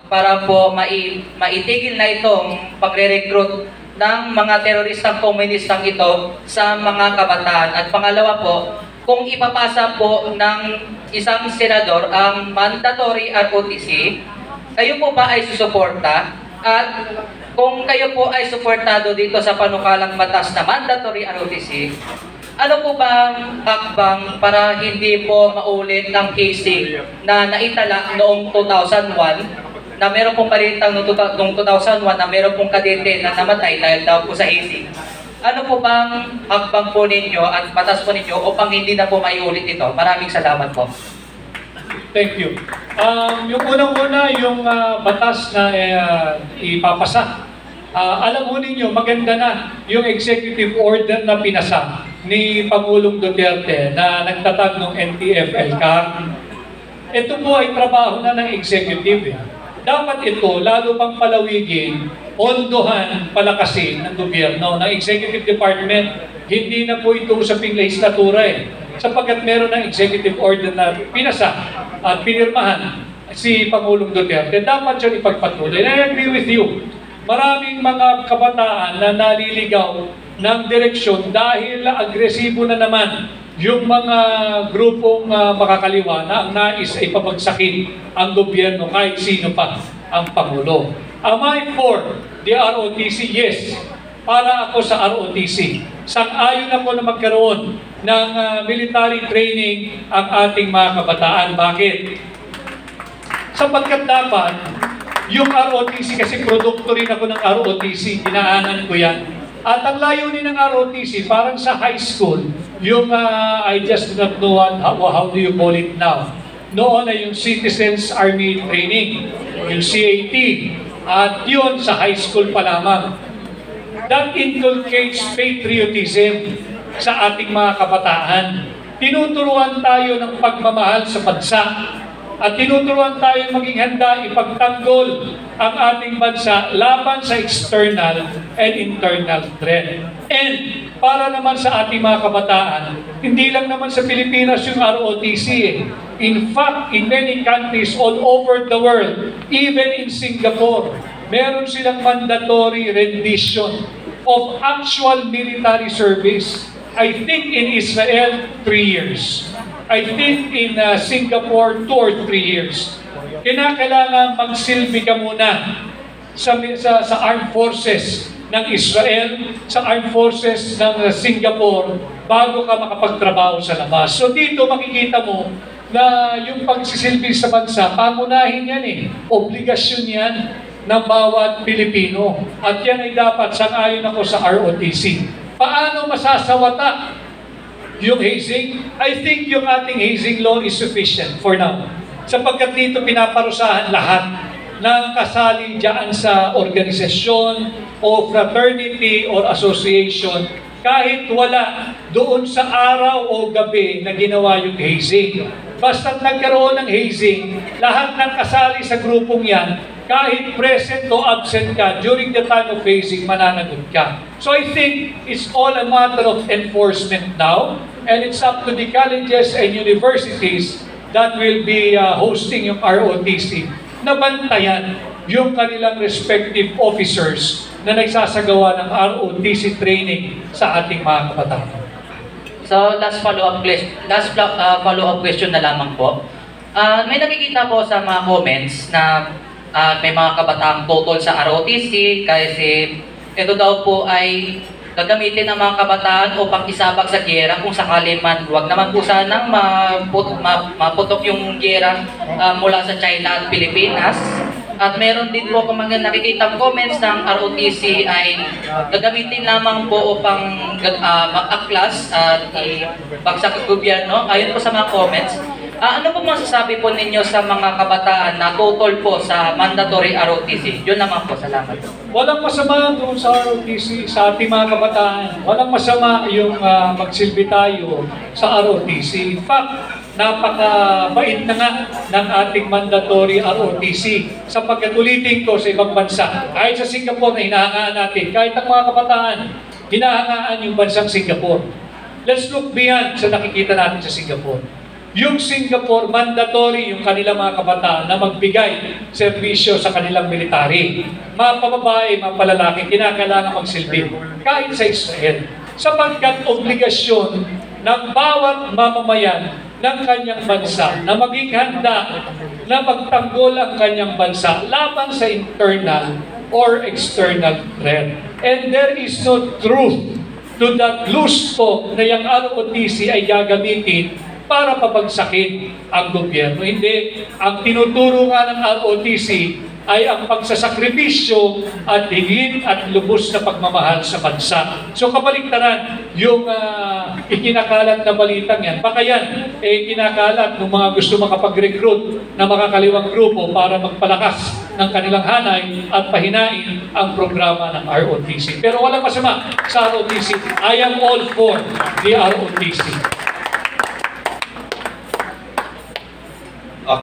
para po maitigil na itong pagre-recruit ng mga teroristang komunistang ito sa mga kabataan. At pangalawa po, kung ipapasa po ng isang senador ang mandatory ROTC, kayo po ba ay susuporta? At kung kayo po ay suportado dito sa panukalang batas na mandatory ROTC, ano po bang hakbang para hindi po maulit ng casing na naitala noong 2001, na meron pong balitang noong 2001 na meron pong kadete na namatay dahil daw po sa casing? Ano po bang hakbang po ninyo at batas po ninyo upang hindi na po maiulit ito? Maraming salamat po. Thank you. Yung unang-una, yung batas na ipapasa. Alam mo ninyo, maganda na yung executive order na pinasa ni Pangulong Duterte na nagtatag ng NTF-ELCAC. Ito po ay trabaho na ng executive. Dapat ito, lalo pang palawigin, ondohan, palakasin ng gobyerno, ng executive department. Hindi na po ito usaping legislatura sapagkat meron ng executive order na pinasa at pinirmahan si Pangulong Duterte. Dapat siya ipagpatuloy. I agree with you. Maraming mga kabataan na naliligaw ng direksyon dahil agresibo na naman yung mga grupong makakaliwa na ang nais ay pabagsakin ang gobyerno kahit sino pa ang Pangulo. Am I for the ROTC? Yes. Para ako sa ROTC. Sang-ayon ako na magkaroon ng military training ang ating mga kabataan. Bakit? Sapagkat dapat yung ROTC, kasi produkto rin ako ng ROTC, dinaanan ko yan. At ang layunin ng ROTC, parang sa high school, yung I just do not know how do you call it now. Noon ay yung Citizens Army Training, yung CAT, at yun sa high school pa lamang. That inculcates patriotism sa ating mga kabataan. Tinuturuan tayo ng pagmamahal sa bansa at tinuturuan tayo maging handa ipagtanggol ang ating bansa laban sa external and internal threat. And para naman sa ating mga kabataan, hindi lang naman sa Pilipinas yung ROTC. In fact, in many countries all over the world, even in Singapore, meron silang mandatory rendition of actual military service. I think in Israel, 3 years. I think in Singapore, 2 or 3 years. Kinakailangan magsilbi ka muna sa armed forces ng Israel, sa armed forces ng Singapore, bago ka makapagtrabaho sa labas. So dito makikita mo na yung pagsisilbi sa bansa, pangunahin yan obligasyon yan ng bawat Pilipino. At yan ay dapat, sang-ayon ako sa ROTC. Paano masasawata yung hazing? I think yung ating hazing law is sufficient for now. Sapagkat dito pinaparusahan lahat ng kasali dyan sa organisasyon o fraternity or association kahit wala doon sa araw o gabi na ginawa yung hazing. Basta't nagkaroon ng hazing, lahat ng kasali sa grupong yan, kahit present o absent ka during the time of hazing, mananagot ka. So I think it's all a matter of enforcement now, and it's up to the colleges and universities that will be hosting yung ROTC na bantayan yung kanilang respective officers na nagsasagawa ng ROTC training sa ating mga kabataan. So last follow-up question na lamang po. May nakikita po sa mga comments na may mga kabataang tutol sa ROTC kasi ito daw po ay gagamitin ng mga kabataan upang isabak sa giyera kung sakali man. Huwag naman po sanang maputok yung giyera mula sa China at Pilipinas. At meron din po kung mga nakikitang comments ng ROTC ay gagamitin lamang po upang mag-aklas at ibagsak ang gobyerno. Ayon po sa mga comments, ano po masasabi po ninyo sa mga kabataan na tutol po sa mandatory ROTC? Yun naman po, salamat. Walang masama doon sa ROTC, sa ating mga kabataan. Walang masama yung magsilbi tayo sa ROTC. In fact, napakabait na nga ng ating mandatory ROTC. Sapagkat ulitin ko sa ibang bansa, kahit sa Singapore na hinahangaan natin, kahit ang mga kabataan, hinahangaan yung bansang Singapore. Let's look beyond sa nakikita natin sa Singapore. Yung Singapore, mandatory yung kanilang mga kabataan na magbigay serbisyo sa kanilang military. Mga pababae, mga palalaki, kinakailangan magsilbi. Kahit sa Israel. Sapagkat obligasyon ng bawat mamamayan ng kanyang bansa na maging handa na magtanggol ang kanyang bansa laban sa internal or external threat. And there is no truth to that loose talk na yung ROTC ay gagamitin para pabagsakin ang gobyerno. Hindi. Ang tinuturo nga ng ROTC ay ang pagsasakripisyo at higit at lubos na pagmamahal sa bansa. So kabaliktaran, yung ikinakalat na balitang yan, baka yan, kinakalat ng mga gusto makapag-recruit na makakaliwang grupo para magpalakas ng kanilang hanay at pahinain ang programa ng ROTC. Pero walang masama sa ROTC. I am all for the ROTC.